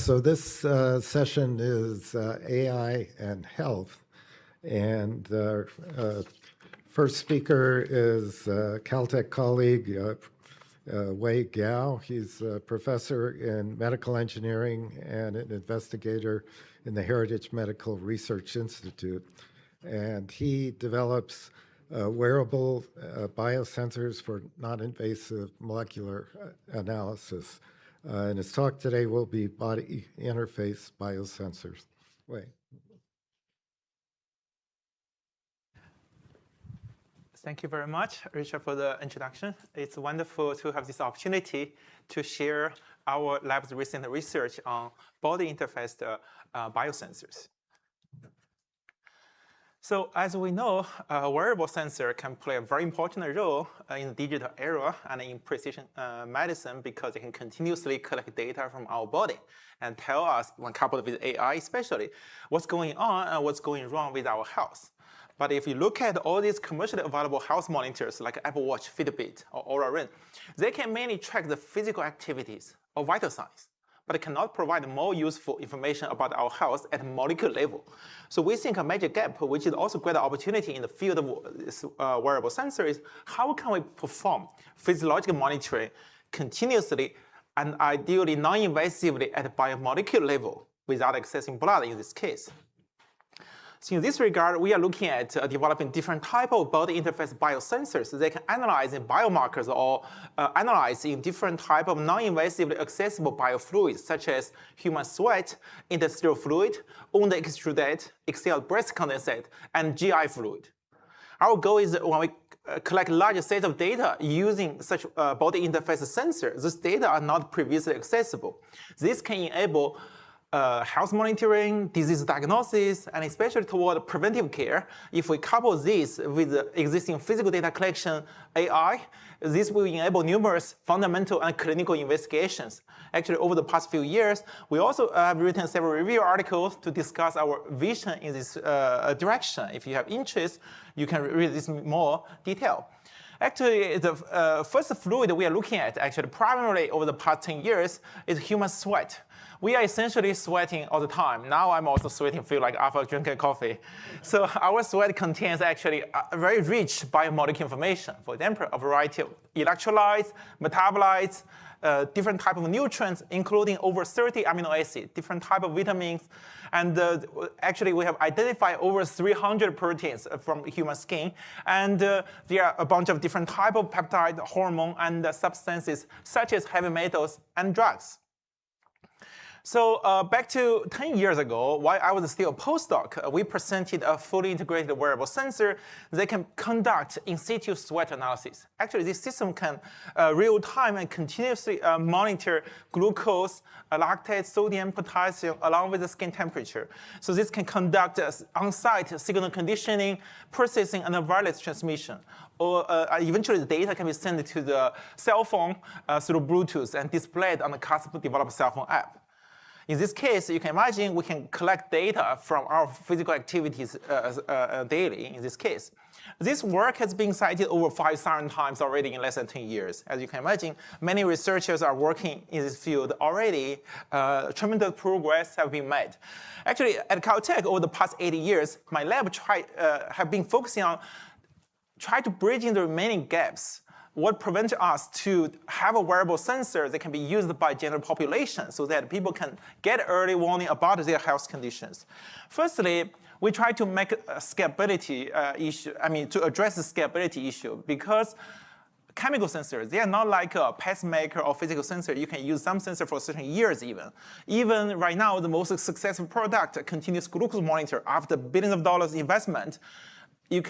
So this session is AI and health, and first speaker is Caltech colleague Wei Gao. He's a professor in medical engineering and an investigator in the Heritage Medical Research Institute, and he develops wearable biosensors for non-invasive molecular analysis. And his talk today will be body interface biosensors. Wei. Thank you very much, Richard, for the introduction. It's wonderful to have this opportunity to share our lab's recent research on body interface biosensors. So as we know, a wearable sensor can play a very important role in the digital era and in precision medicine because it can continuously collect data from our body and tell us, when coupled with AI especially, what's going on and what's going wrong with our health. But if you look at all these commercially available health monitors like Apple Watch, Fitbit, or Oura Ring, they can mainly track the physical activities or vital signs, but it cannot provide more useful information about our health at molecular level. So we think a major gap, which is also great opportunity in the field of wearable sensors, is how can we perform physiological monitoring continuously and ideally non-invasively at biomolecular level without accessing blood in this case. So in this regard, we are looking at developing different type of body interface biosensors. They can analyze in biomarkers or analyze in different type of non-invasively accessible biofluids, such as human sweat, interstitial fluid, wound extrudated, exhaled breast condensate, and GI fluid. Our goal is that when we collect larger sets of data using such body interface sensors, these data are not previously accessible. This can enable health monitoring, disease diagnosis, and especially toward preventive care. If we couple this with the existing physical data collection AI, this will enable numerous fundamental and clinical investigations. Actually, over the past few years, we also have written several review articles to discuss our vision in this direction. If you have interest, you can read this in more detail. Actually, the first fluid we are looking at, actually primarily over the past 10 years, is human sweat. We are essentially sweating all the time. Now I'm also sweating, feel like after drinking coffee. So our sweat contains actually a very rich biomolecular information. For example, a variety of electrolytes, metabolites, different type of nutrients, including over 30 amino acids, different type of vitamins. And actually, we have identified over 300 proteins from human skin. And there are a bunch of different type of peptide, hormone, and substances, such as heavy metals and drugs. So back to 10 years ago, while I was still a postdoc, we presented a fully integrated wearable sensor that can conduct in situ sweat analysis. Actually, this system can real-time and continuously monitor glucose, lactate, sodium, potassium, along with the skin temperature. So this can conduct on-site signal conditioning, processing, and wireless transmission. Or eventually, the data can be sent to the cell phone through Bluetooth and displayed on the custom-developed cell phone app. In this case, you can imagine we can collect data from our physical activities daily in this case. This work has been cited over 5,000 times already in less than 10 years. As you can imagine, many researchers are working in this field already. Tremendous progress have been made. Actually, at Caltech, over the past 80 years, my lab have been focusing on trying to bridge in the remaining gaps. What prevents us to have a wearable sensor that can be used by general population so that people can get early warning about their health conditions? Firstly, we try to make a scalability issue, to address the scalability issue, because chemical sensors, they are not like a pacemaker or physical sensor. You can use some sensor for certain years even. Even right now, the most successful product, a continuous glucose monitor, after billions of dollars investment, you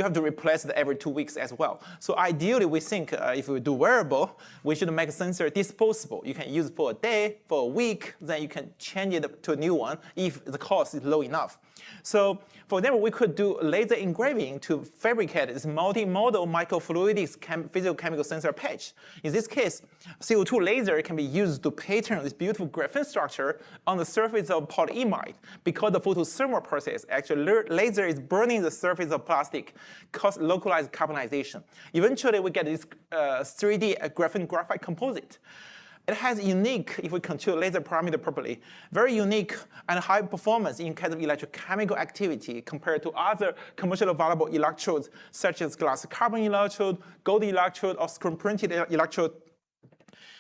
have to replace it every 2 weeks as well. So ideally, we think if we do wearable, we should make a sensor disposable. You can use it for a day, for a week, then you can change it to a new one if the cost is low enough. So for example, we could do laser engraving to fabricate this multimodal microfluidics physical-chemical sensor patch. In this case, CO2 laser can be used to pattern this beautiful graphene structure on the surface of polyimide. Because the photothermal process, actually laser is burning the surface of plastic, cause localized carbonization. Eventually, we get this 3D graphene graphite composite. it has unique, if we control laser parameter properly, very unique and high performance in case of electrochemical activity compared to other commercially available electrodes, such as glass carbon electrode, gold electrode, or screen printed electrode.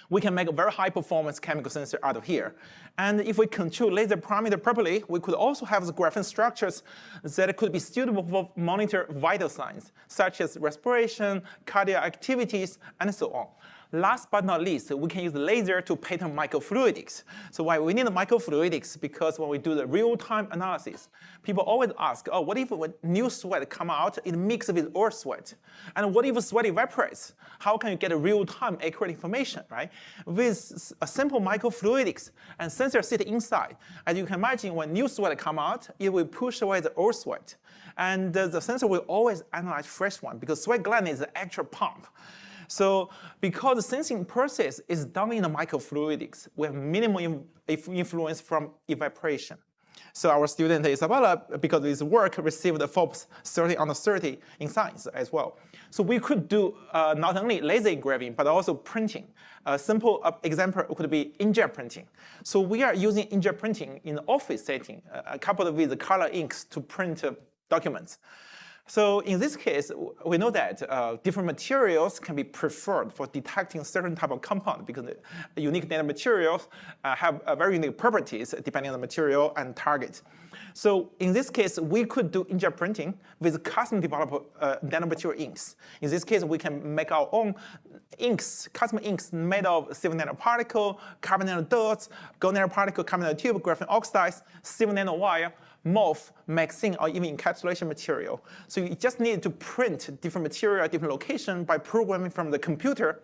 We can make a very high performance chemical sensor out of here. And if we control laser parameter properly, we could also have the graphene structures that could be suitable for monitor vital signs, such as respiration, cardiac activities, and so on. Last but not least, we can use laser to pattern microfluidics. So why we need microfluidics? Because when we do the real-time analysis, people always ask, oh, what if when new sweat come out, it mixes with old sweat? And what if sweat evaporates? How can you get a real-time accurate information, right? With a simple microfluidics and sensor sit inside, as you can imagine, when new sweat come out, it will push away the old sweat. And the sensor will always analyze fresh one because sweat gland is the actual pump. So because the sensing process is done in the microfluidics, we have minimal influence from evaporation. So our student Isabella, because of his work, received the Forbes 30 under 30 in science as well. So we could do not only laser engraving, but also printing. A simple example could be inkjet printing. So we are using inkjet printing in the office setting, coupled with the color inks to print documents. So in this case, we know that different materials can be preferred for detecting certain type of compound because the unique nanomaterials have very unique properties depending on the material and target. So in this case, we could do inkjet printing with custom developed nanomaterial inks. In this case, we can make our own inks, custom inks made of silver nanoparticle, carbon nanodots, gold nanoparticle, carbon nanotube, graphene oxides, silver nanowire, morph, MXing, or even encapsulation material. So you just need to print different material at different location by programming from the computer.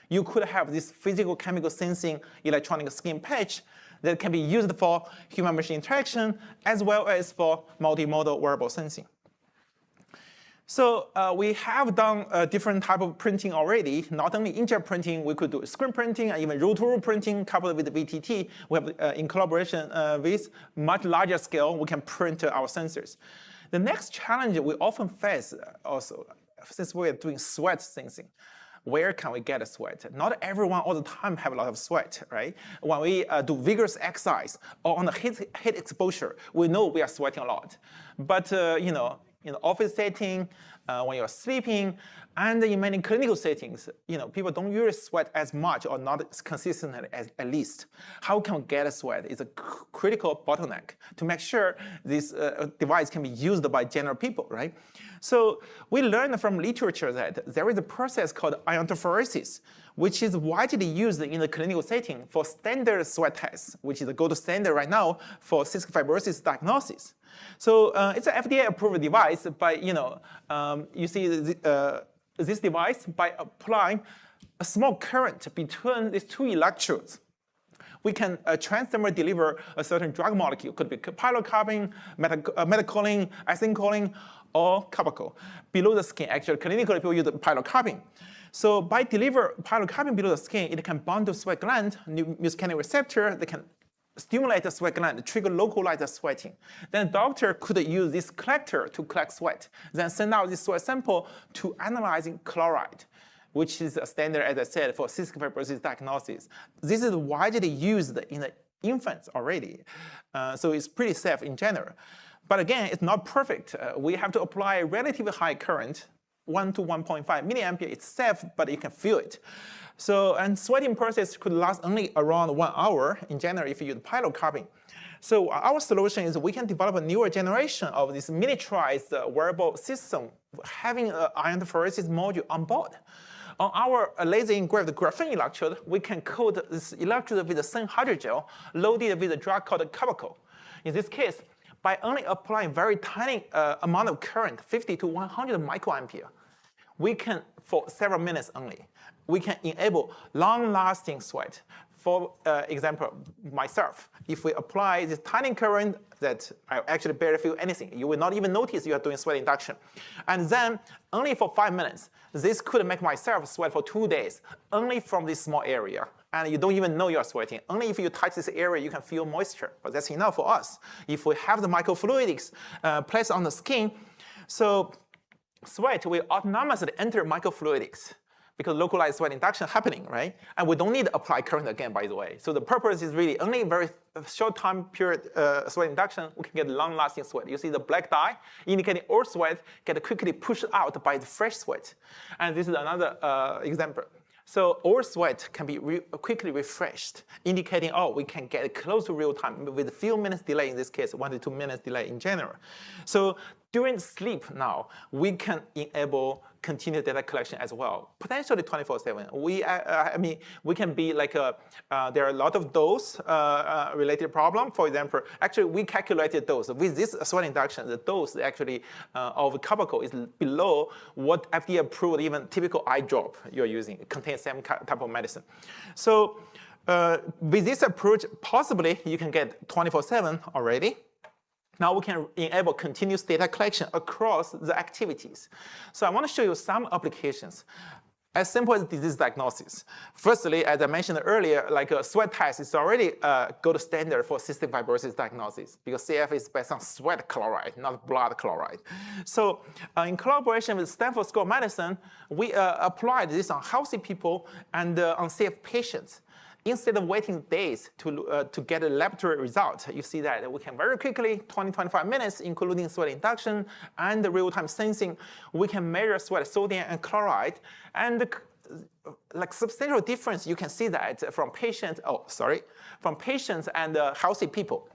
You could have this physical chemical sensing electronic skin patch that can be used for human-machine interaction as well as for multimodal wearable sensing. So we have done different type of printing already. Not only inkjet printing, we could do screen printing and even roll-to-roll printing coupled with VTT. We have, in collaboration with much larger scale, we can print our sensors. The next challenge we often face also, since we're doing sweat sensing, where can we get a sweat? Not everyone all the time have a lot of sweat, right? When we do vigorous exercise or on the heat exposure, we know we are sweating a lot. But you know, in the office setting, when you're sleeping, and in many clinical settings, people don't usually sweat as much or not as consistently as at least. How can we get a sweat is a critical bottleneck to make sure this device can be used by general people, right? So we learned from literature that there is a process called iontophoresis, which is widely used in the clinical setting for standard sweat tests, which is the gold standard right now for cystic fibrosis diagnosis. So it's an FDA-approved device, but you see this device, by applying a small current between these two electrodes, we can transdermally deliver a certain drug molecule. Could be pyrrolocarbon, methacholine, acetylcholine, or carbaco below the skin. Actually, clinically, people use pyrrolocarbon. So by deliver pyrrolocarbon below the skin, it can bind to sweat gland, muscarinic receptor. They can stimulate the sweat gland, trigger localized sweating. Then the doctor could use this collector to collect sweat, then send out this sweat sample to analyzing chloride, which is a standard, as I said, for cystic fibrosis diagnosis. This is widely used in the infants already, so it's pretty safe in general. But again, it's not perfect. We have to apply a relatively high current, 1 to 1.5 milliampere. It's safe, but you can feel it. So, and sweating process could last only around 1 hour in general if you use pyrrolocarbon. So our solution is we can develop a newer generation of this miniaturized wearable system having an iontophoresis module on board. On our laser engraved graphene electrode, we can coat this electrode with a thin hydrogel loaded with a drug called carbaco. In this case, by only applying very tiny amount of current, 50 to 100 microampere, we can, for several minutes only, we can enable long-lasting sweat. For example, myself, if we apply this tiny current that I actually barely feel anything, you will not even notice you are doing sweat induction. And then only for 5 minutes, this could make myself sweat for 2 days, only from this small area. And you don't even know you're sweating. Only if you touch this area, you can feel moisture. But that's enough for us. If we have the microfluidics placed on the skin, so sweat will autonomously enter microfluidics. because localized sweat induction happening, right? And we don't need to apply current again, by the way. So the purpose is really only very short time period sweat induction, we can get long-lasting sweat. You see the black dye indicating old sweat get quickly pushed out by the fresh sweat. And this is another example. So old sweat can be quickly refreshed, indicating, oh, we can get close to real time with a few minutes delay, in this case, 1 to 2 minutes delay in general. So during sleep now, we can enable continuous data collection as well, potentially 24/7. We can be like there are a lot of dose related problem. For example, actually we calculated dose with this sweat induction. The dose actually of carbaco is below what FDA approved even typical eye drop you're using. It contains same type of medicine. So with this approach, possibly you can get 24/7 already. Now we can enable continuous data collection across the activities. So I want to show you some applications. As simple as disease diagnosis. Firstly, as I mentioned earlier, like a sweat test is already gold standard for cystic fibrosis diagnosis because CF is based on sweat chloride, not blood chloride. So in collaboration with Stanford School of Medicine, we applied this on healthy people and on CF patients. Instead of waiting days to get a laboratory result, you see that we can very quickly, 20-25 minutes, including sweat induction and the real-time sensing, we can measure sweat sodium and chloride. And like substantial difference, you can see that from patients, from patients and healthy people.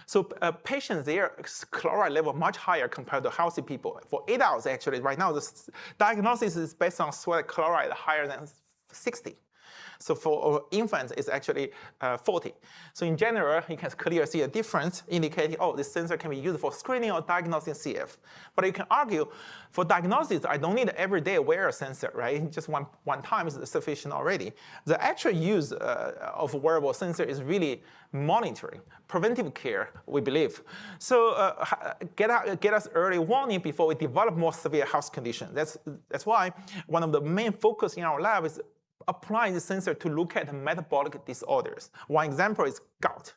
So patients, their chloride level much higher compared to healthy people. For adults, actually, right now, the diagnosis is based on sweat chloride higher than 60. So for infants, it's actually 40. So in general, you can clearly see a difference indicating, oh, this sensor can be used for screening or diagnosing CF. But you can argue, for diagnosis, I don't need everyday wear a sensor, right? Just one time is sufficient already. The actual use of wearable sensor is really monitoring, preventive care, we believe. So get us early warning before we develop more severe health conditions. That's why one of the main focus in our lab is applying the sensor to look at metabolic disorders. One example is gout.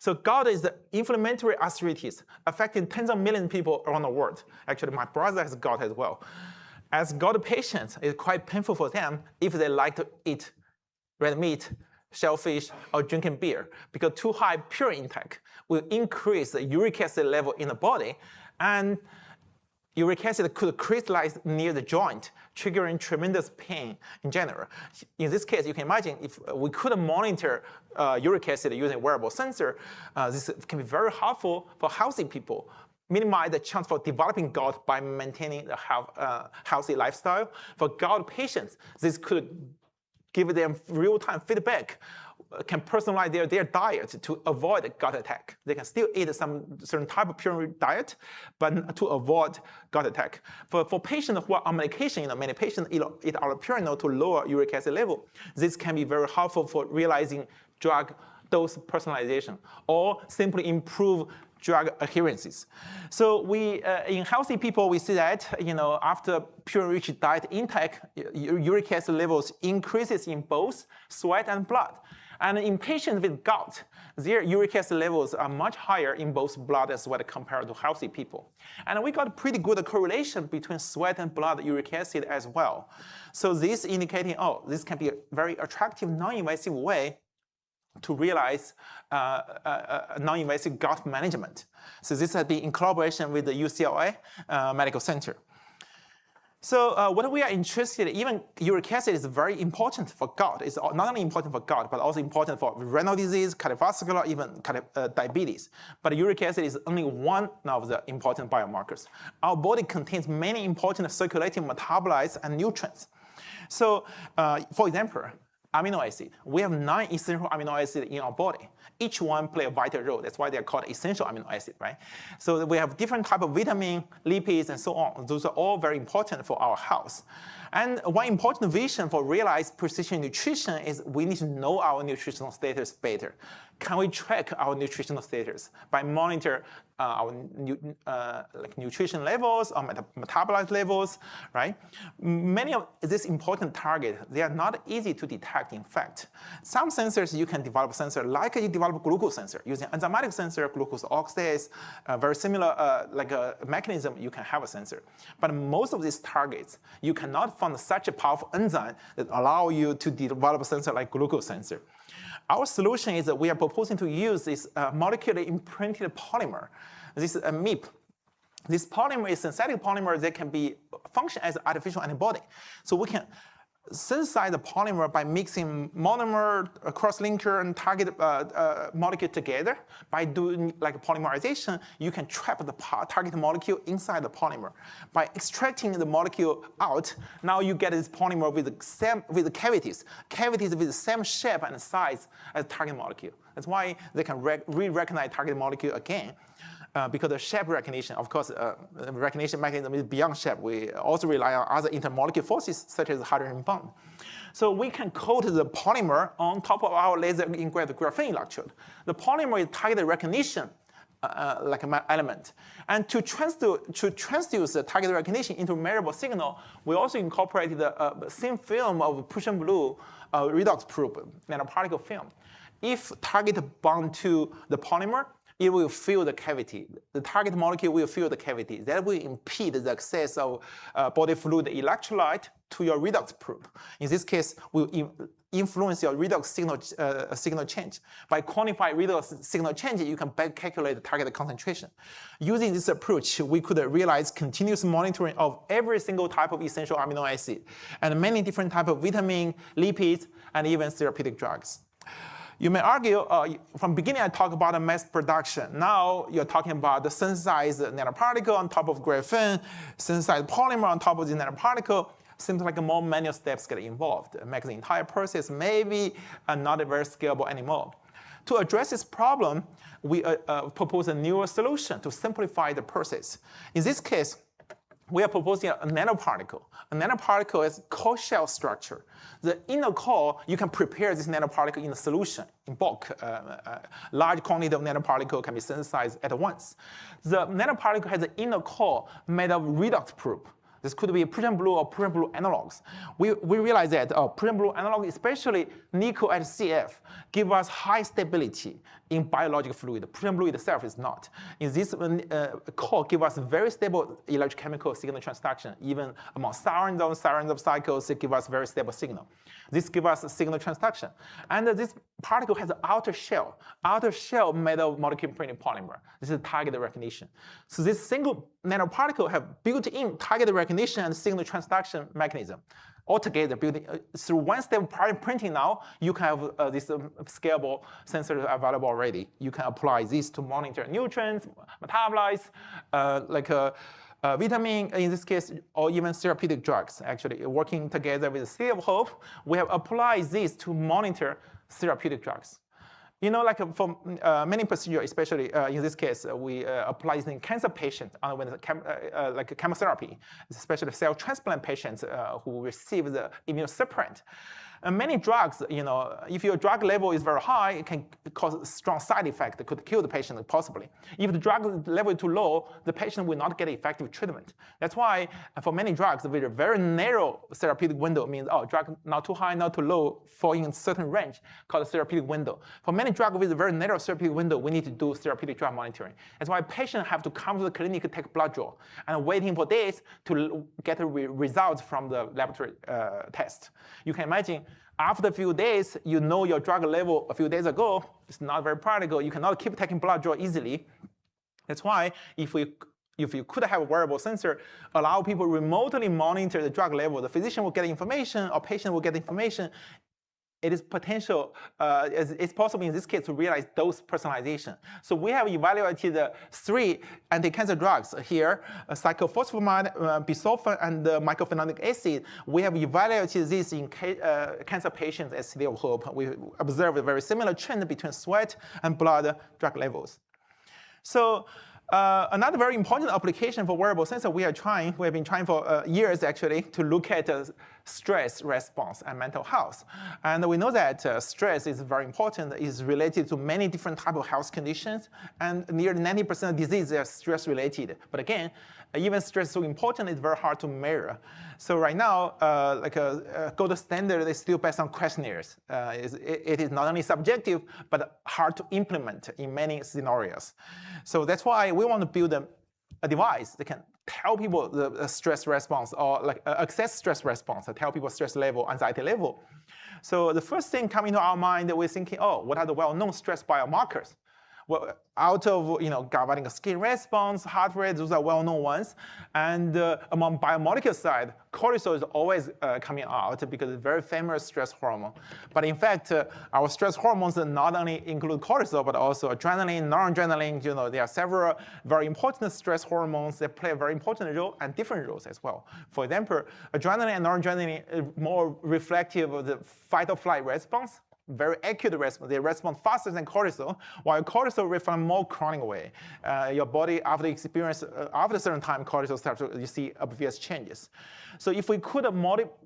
So gout is the inflammatory arthritis affecting tens of millions of people around the world. Actually, my brother has gout as well. As gout patients, it's quite painful for them if they like to eat red meat, shellfish, or drinking beer, because too high pure intake will increase the uric acid level in the body, and uric acid could crystallize near the joint, triggering tremendous pain in general. In this case, you can imagine if we could monitor uric acid using a wearable sensor, this can be very helpful for healthy people, minimize the chance for developing gout by maintaining a healthy lifestyle. For gout patients, this could give them real-time feedback, can personalize their diet to avoid a gut attack. They can still eat some certain type of pure diet, but to avoid gut attack. For patients who are on medication, many patients eat allopurinol to lower uric acid level. This can be very helpful for realizing drug dose personalization or simply improve drug adherences. So in healthy people, we see that after pure-rich diet intake, uric acid levels increases in both sweat and blood. And in patients with gout, their uric acid levels are much higher in both blood and sweat compared to healthy people. And we got pretty good correlation between sweat and blood uric acid as well. So this indicating, oh, this can be a very attractive, non-invasive way to realize non-invasive gout management. So this has been in collaboration with the UCLA Medical Center. So what we are interested in, even uric acid is very important for gout. It's not only important for gout, but also important for renal disease, cardiovascular, even diabetes. But uric acid is only one of the important biomarkers. Our body contains many important circulating metabolites and nutrients. So for example, amino acid. We have 9 essential amino acids in our body. Each one play a vital role. That's why they're called essential amino acid, right? So we have different type of vitamin, lipids, and so on. Those are all very important for our health. And one important vision for realized precision nutrition is we need to know our nutritional status better. Can we track our nutritional status by monitor our nutrition levels or metabolite levels, right? Many of these important targets, they are not easy to detect, in fact. Some sensors, you can develop sensor like you develop glucose sensor. Using enzymatic sensor, glucose oxidase, very similar like a mechanism, you can have a sensor. But most of these targets, you cannot found such a powerful enzyme that allow you to develop a sensor like glucose sensor. Our solution is that we are proposing to use this molecularly imprinted polymer. This is a MIP. This polymer is synthetic polymer that can be function as an artificial antibody. So we can synthesize the polymer by mixing monomer, cross-linker, and target molecule together. By doing like polymerization, you can trap the target molecule inside the polymer. By extracting the molecule out, now you get this polymer with the cavities with the same shape and size as target molecule. That's why they can re-recognize target molecule again. Because of shape recognition, of course, recognition mechanism is beyond shape. We also rely on other intermolecular forces, such as hydrogen bond. So we can coat the polymer on top of our laser engraved graphene electrode. The polymer is target recognition like an element. And to transduce the target recognition into measurable signal, we also incorporated the thin film of Prussian blue redox probe nanoparticle film. If target bound to the polymer, it will fill the cavity. The target molecule will fill the cavity. That will impede the access of body fluid electrolyte to your redox probe. In this case, will influence your redox signal change. By quantifying redox signal change, you can back calculate the target concentration. Using this approach, we could realize continuous monitoring of every single type of essential amino acid and many different types of vitamin, lipids, and even therapeutic drugs. You may argue, from beginning I talked about mass production. Now you're talking about the synthesized nanoparticle on top of graphene, synthesized polymer on top of the nanoparticle. Seems like more manual steps get involved, makes the entire process maybe not very scalable anymore. To address this problem, we propose a newer solution to simplify the process. In this case, we are proposing a nanoparticle. A nanoparticle is core shell structure. The inner core, you can prepare this nanoparticle in a solution, in bulk. Large quantity of nanoparticle can be synthesized at once. The nanoparticle has an inner core made of redox probe. This could be Prussian blue or Prussian blue analogs. We realize that Prussian blue analog, especially nickel at CF, give us high stability in biological fluid. Prussian blue itself is not. In this core, give us very stable electrochemical signal transduction. Even among Sarandon cycles, it gives us very stable signal. This gives us a signal transduction. And this particle has an outer shell made of molecular printed polymer. This is target recognition. So this single nanoparticle have built-in target recognition and signal transduction mechanism. Altogether, through one-step prior printing now, you can have this scalable sensor available already. You can apply this to monitor nutrients, metabolites, vitamin, in this case, or even therapeutic drugs. Actually, working together with the City of Hope, we have applied this to monitor therapeutic drugs. You know, like for many procedures, especially in this case, we apply this in cancer patients like chemotherapy, especially cell transplant patients who receive the immunosuppressant. And many drugs, you know, if your drug level is very high, it can cause strong side effect that could kill the patient possibly. If the drug level is too low, the patient will not get effective treatment. That's why for many drugs with a very narrow therapeutic window, means drug not too high, not too low, fall in a certain range, called therapeutic window. For many drugs with a very narrow therapeutic window, we need to do therapeutic drug monitoring. That's why patients have to come to the clinic to take blood draw and waiting for days to get the results from the laboratory test. You can imagine, after a few days, you know your drug level a few days ago. It's not very practical. You cannot keep taking blood draw easily. That's why if you could have a wearable sensor, allow people remotely monitor the drug level, the physician will get information or patient will get information. It is potential, it's possible in this case to realize dose personalization. So we have evaluated 3 anti-cancer drugs here, cyclophosphamide, bisulfan, and mycophenolic acid. We have evaluated this in cancer patients at City of Hope. We observed a very similar trend between sweat and blood drug levels. So another very important application for wearable sensor we have been trying for years actually to look at stress response and mental health. And we know that stress is very important, is related to many different types of health conditions, and nearly 90% of diseases are stress related. But again, even stress is so important, it's very hard to measure. So right now, gold standard is still based on questionnaires. It is not only subjective, but hard to implement in many scenarios. So that's why we want to build a device that can tell people the stress response or like assess stress response, tell people stress level, anxiety level. So the first thing coming to our mind, we're thinking, oh, what are the well-known stress biomarkers? Well, out of galvanic skin response, heart rate, those are well-known ones. And among biomolecule side, cortisol is always coming out because it's a very famous stress hormone. But in fact, our stress hormones not only include cortisol, but also adrenaline, noradrenaline. There are several very important stress hormones that play a very important role and different roles as well. For example, adrenaline and noradrenaline is more reflective of the fight-or-flight response. Very acute response. They respond faster than cortisol, while cortisol responds more chronic way. Your body, after after a certain time, cortisol starts to, you see obvious changes. So if we could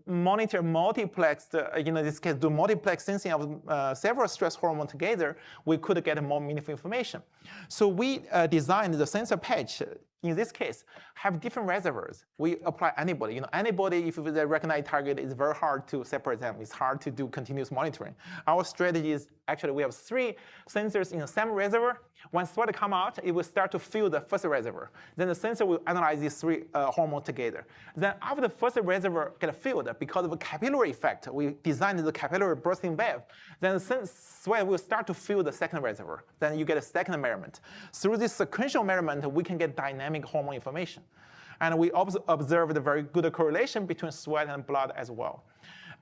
monitor multiplex, in this case, do multiplex sensing of several stress hormones together, we could get more meaningful information. So we designed the sensor patch. In this case, have different reservoirs. We apply antibody. Antibody, if they recognize target, it's very hard to separate them. It's hard to do continuous monitoring. Our strategy is actually we have 3 sensors in the same reservoir. When sweat come out, it will start to fill the first reservoir. Then the sensor will analyze these 3 hormones together. Then after the first reservoir get filled, because of a capillary effect, we designed the capillary bursting valve. Then the sweat will start to fill the second reservoir. Then you get a second measurement. Through this sequential measurement, we can get dynamic hormone information. And we observed a very good correlation between sweat and blood as well.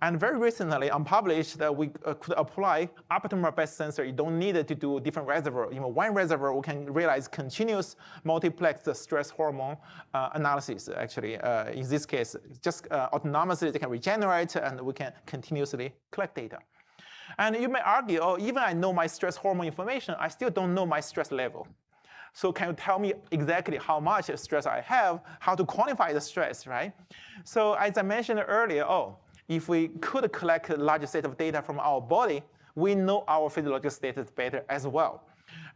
And very recently, unpublished, we could apply optimal best sensor. You don't need to do different reservoir. One reservoir, we can realize continuous multiplex stress hormone analysis, actually. In this case, just autonomously, they can regenerate, and we can continuously collect data. And you may argue, oh, even I know my stress hormone information, I still don't know my stress level. So can you tell me exactly how much stress I have, how to quantify the stress, right? So as I mentioned earlier, if we could collect a larger set of data from our body, we know our physiological status better as well.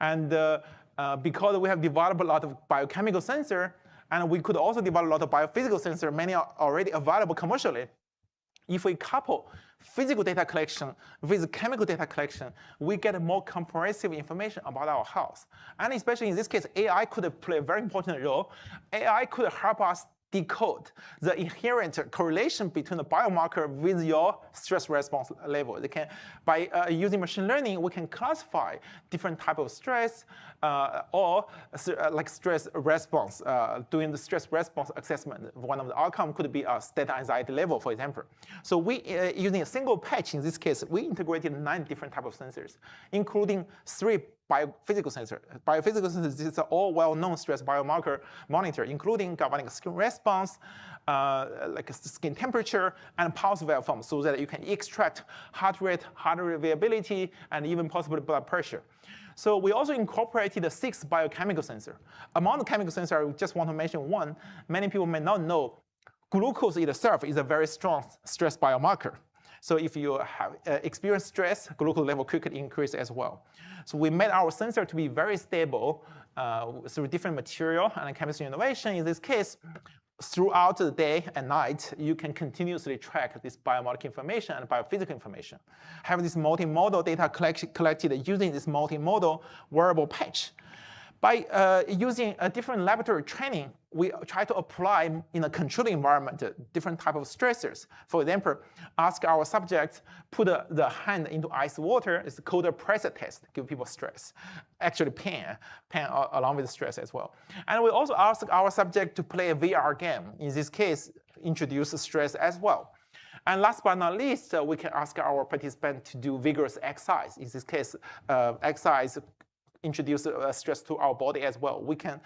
And because we have developed a lot of biochemical sensor, and we could also develop a lot of biophysical sensor, many are already available commercially. If we couple physical data collection with chemical data collection, we get more comprehensive information about our health. And especially in this case, AI could play a very important role. AI could help us decode the inherent correlation between the biomarker with your stress response level. By using machine learning, we can classify different type of stress or like stress response. Doing the stress response assessment, one of the outcomes could be a state anxiety level, for example. So we, using a single patch, in this case, we integrated 9 different type of sensors, including 3 biophysical sensors. Biophysical sensors, these are all well-known stress biomarker monitor, including galvanic skin response, like skin temperature, and pulse waveform, so that you can extract heart rate variability, and even possibly blood pressure. So we also incorporated 6 biochemical sensors. Among the chemical sensors, I just want to mention one. Many people may not know glucose itself is a very strong stress biomarker. So if you have experienced stress, glucose level quickly increase as well. So we made our sensor to be very stable through different material and chemistry innovation. In this case, throughout the day and night, you can continuously track this biomolecular information and biophysical information. Have this multimodal data collected using this multimodal wearable patch. By using a different laboratory training, we try to apply in a controlled environment different type of stressors. For example, ask our subjects put the hand into ice water. It's called a pressure test, give people stress. Actually pain along with stress as well. And we also ask our subject to play a VR game. In this case, introduce stress as well. And last but not least, we can ask our participants to do vigorous exercise. In this case, exercise introduce stress to our body as well. We can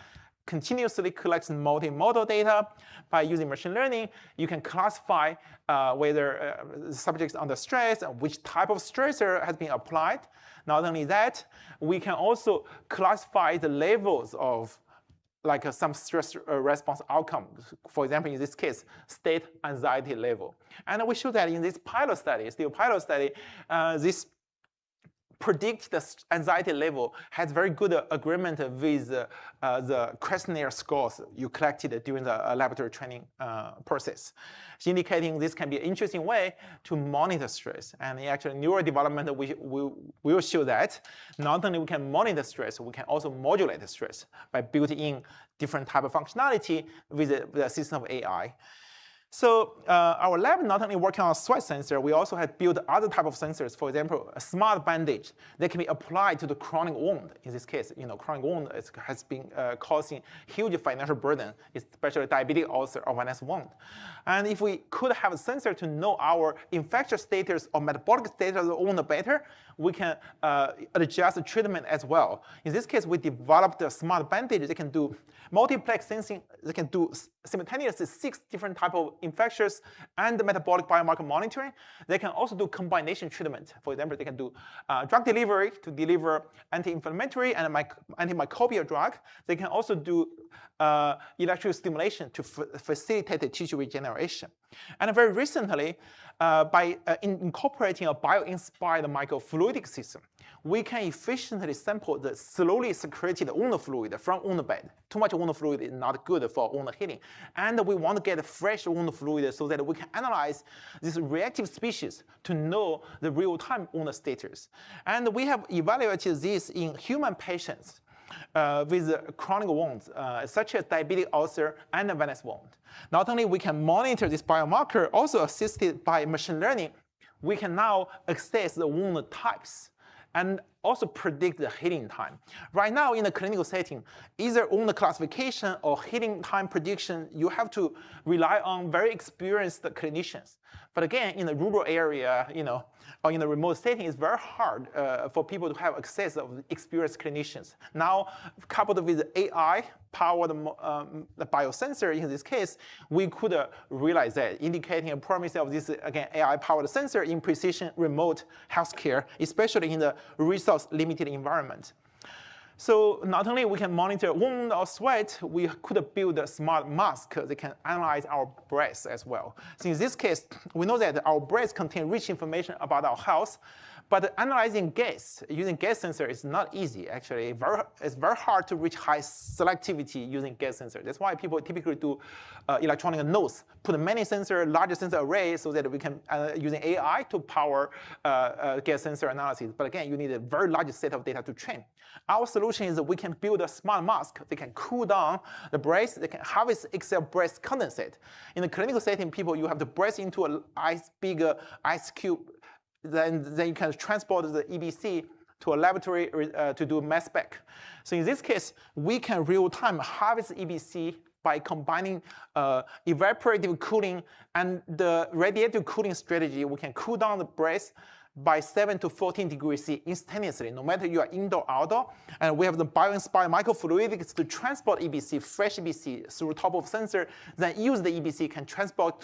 continuously collect multimodal data by using machine learning. You can classify whether subjects under stress and which type of stressor has been applied. Not only that, we can also classify the levels of like some stress response outcomes. For example, in this case, state anxiety level. And we show that in this pilot study, this predict the anxiety level has very good agreement with the questionnaire scores you collected during the laboratory training process, indicating this can be an interesting way to monitor stress. And actually, neural development we will show that not only we can monitor stress, we can also modulate the stress by building in different type of functionality with the assistance of AI. So our lab not only working on a sweat sensor, we also have built other type of sensors. For example, a smart bandage that can be applied to the chronic wound. In this case, chronic wound has been causing huge financial burden, especially diabetic ulcer or venous wound. And if we could have a sensor to know our infectious status or metabolic status of the wound better, we can adjust the treatment as well. In this case, we developed a smart bandage that can do multiplex sensing. They can do simultaneously 6 different types of infectious and metabolic biomarker monitoring. They can also do combination treatment. For example, they can do drug delivery to deliver anti-inflammatory and antimicrobial drug. They can also do electrical stimulation to facilitate the tissue regeneration. And very recently, by incorporating a bio-inspired microfluidic system, we can efficiently sample the slowly secreted wound fluid from wound bed. Too much wound fluid is not good for wound healing. And we want to get fresh wound fluid so that we can analyze this reactive species to know the real-time wound status. And we have evaluated this in human patients with chronic wounds, such as diabetic ulcer and venous wound. Not only we can monitor this biomarker, also assisted by machine learning, we can now access the wound types and also predict the healing time. Right now in the clinical setting, either wound classification or healing time prediction, you have to rely on very experienced clinicians. But again, in the rural area, or in the remote setting, it's very hard for people to have access of experienced clinicians. Now, coupled with AI-powered biosensor, in this case, we could realize that, indicating a promise of this, again, AI-powered sensor in precision remote healthcare, especially in the resource-limited environment. So not only we can monitor wound or sweat, we could build a smart mask that can analyze our breath as well. So in this case, we know that our breath contains rich information about our health, but analyzing gas using gas sensor is not easy, actually. It's very hard to reach high selectivity using gas sensor. That's why people typically do electronic nodes, put many sensor, larger sensor array so that we can, using AI to power gas sensor analysis. But again, you need a very large set of data to train. Our solution is that we can build a smart mask that can cool down the breath, that can harvest excess breath condensate. In the clinical setting, you have to breath into an big ice cube. Then you can transport the EBC to a laboratory to do mass spec. So in this case, we can real-time harvest EBC by combining evaporative cooling and the radiative cooling strategy. We can cool down the breath by 7 to 14 degrees C instantaneously, no matter you are indoor or outdoor. And we have the bio-inspired microfluidics to transport EBC, fresh EBC, through top of sensor, then use the EBC can transport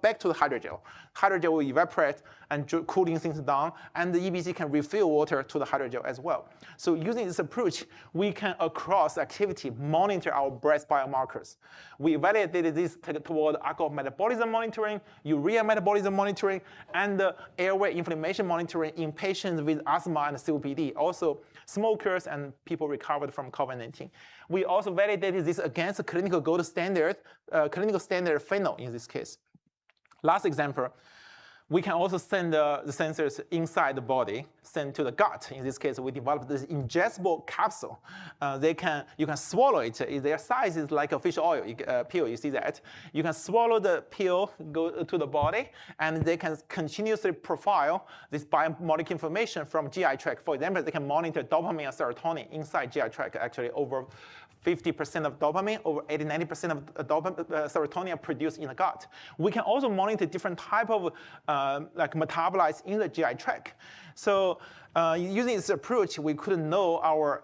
back to the hydrogel. Hydrogel will evaporate and cooling things down, and the EBC can refill water to the hydrogel as well. So using this approach, we can, across activity, monitor our breath biomarkers. We validated this toward alcohol metabolism monitoring, urea metabolism monitoring, and airway inflammation monitoring in patients with asthma and COPD, also smokers and people recovered from COVID-19. We also validated this against clinical gold standard, phenol in this case. Last example, we can also send the sensors inside the body, send to the gut. In this case, we developed this ingestible capsule. You can swallow it. Their size is like a fish oil pill. You see that? You can swallow the pill, go to the body, and they can continuously profile this biomolecular information from GI tract. For example, they can monitor dopamine and serotonin inside GI tract. Actually, over 50% of dopamine, over 80–90% of serotonin are produced in the gut. We can also monitor different type of metabolites in the GI tract. So using this approach, we could know our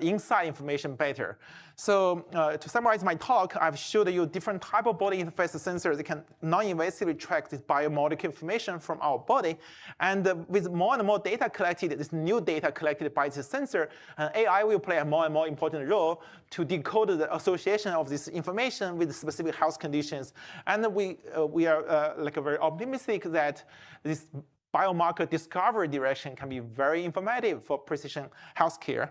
inside information better. So to summarize my talk, I've showed you different type of body interface sensors that can non-invasively track this biomolecular information from our body. And with more and more data collected, this new data collected by this sensor, AI will play a more and more important role to decode the association of this information with specific health conditions. And we are very optimistic that this biomarker discovery direction can be very informative for precision healthcare.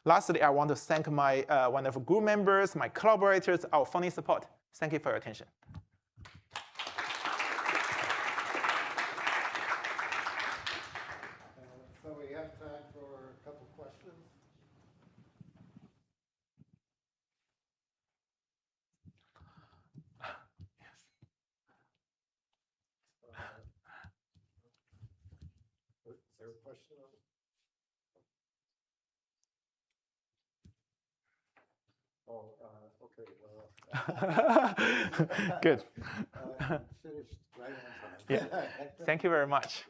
Lastly, I want to thank my wonderful group members, my collaborators, our funding support. Thank you for your attention. So we have time for a couple questions. Is there a question? Oh, okay. Good. Finished right on time. Yeah. Thank you very much.